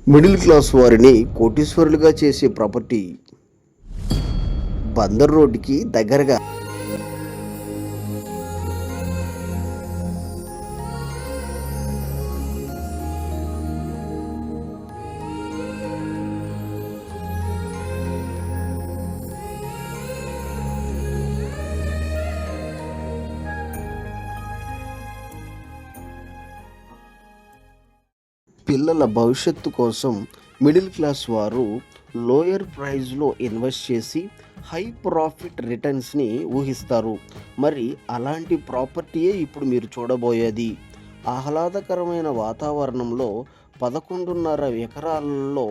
Middle class వారిని కోటీశ్వరులుగా చేసే property Bandar రోడ్డుకి దగ్గరగా. పిల్లల భవిష్యత్తు కోసం మిడిల్ క్లాస్ వారు లోయర్ ప్రైస్లో ఇన్వెస్ట్ చేసి హై ప్రాఫిట్ రిటర్న్స్ని ఊహిస్తారు. మరి అలాంటి ప్రాపర్టీయే ఇప్పుడు మీరు చూడబోయేది. ఆహ్లాదకరమైన వాతావరణంలో 11.5 ఎకరాలలో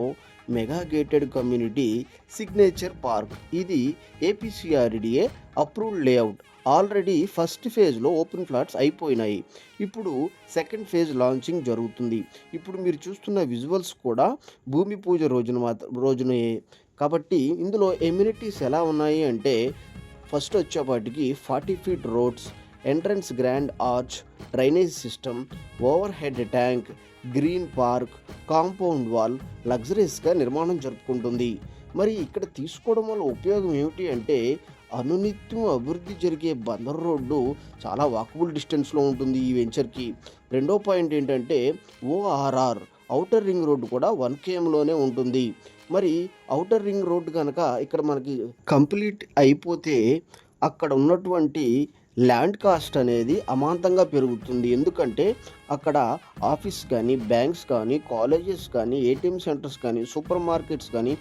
mega gated community signature park. ఇది APCRDA approved layout. Already first ఫేజ్లో ఓపెన్ ఫ్లాట్స్ అయిపోయినాయి. ఇప్పుడు సెకండ్ ఫేజ్ లాంచింగ్ జరుగుతుంది. ఇప్పుడు మీరు చూస్తున్న విజువల్స్ కూడా భూమి పూజ రోజునే. కాబట్టి ఇందులో ఎమ్యూనిటీస్ ఎలా ఉన్నాయి అంటే, ఫస్ట్ వచ్చేపాటికి 40 feet roads, entrance grand arch, drainage system, overhead tank, green park, compound wall లగ్జరీస్గా నిర్మాణం జరుపుకుంటుంది. మరి ఇక్కడ తీసుకోవడం వల్ల ఉపయోగం ఏమిటి అంటే, అనునిత్యం అభివృద్ధి జరిగే బందర్ రోడ్డు చాలా వాకబుల్ డిస్టెన్స్లో ఉంటుంది ఈ వెంచర్కి. రెండో పాయింట్ ఏంటంటే, ఓఆర్ఆర్ ఔటర్ రింగ్ రోడ్డు కూడా 1 kmలోనే ఉంటుంది. మరి ఔటర్ రింగ్ రోడ్డు కనుక ఇక్కడ మనకి కంప్లీట్ అయిపోతే అక్కడ ఉన్నటువంటి ల్యాండ్ కాస్ట్ అనేది అమాంతంగా పెరుగుతుంది. ఎందుకంటే అక్కడ ఆఫీస్ కానీ, బ్యాంక్స్ కానీ, కాలేజెస్ కానీ, ఏటీఎం సెంటర్స్ కానీ, సూపర్ మార్కెట్స్ కానీ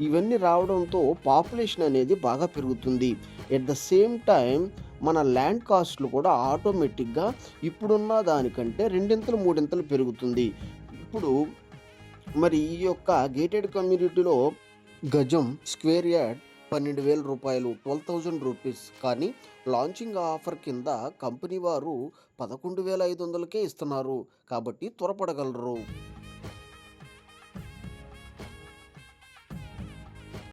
ఇవన్నీ రావడంతో పాపులేషన్ అనేది బాగా పెరుగుతుంది. ఎట్ ద సేమ్ టైం మన ల్యాండ్ కాస్ట్లు కూడా ఆటోమేటిక్గా ఇప్పుడున్న దానికంటే 2 3 పెరుగుతుంది. ఇప్పుడు మరి ఈ యొక్క గేటెడ్ కమ్యూనిటీలో గజం స్క్వేర్ యార్డ్ 12,000 రూపాయలు, 12,000 రూపీస్. కానీ లాంచింగ్ ఆఫర్ కింద కంపెనీ వారు 11,500కే ఇస్తున్నారు. కాబట్టి త్వరపడగలరు.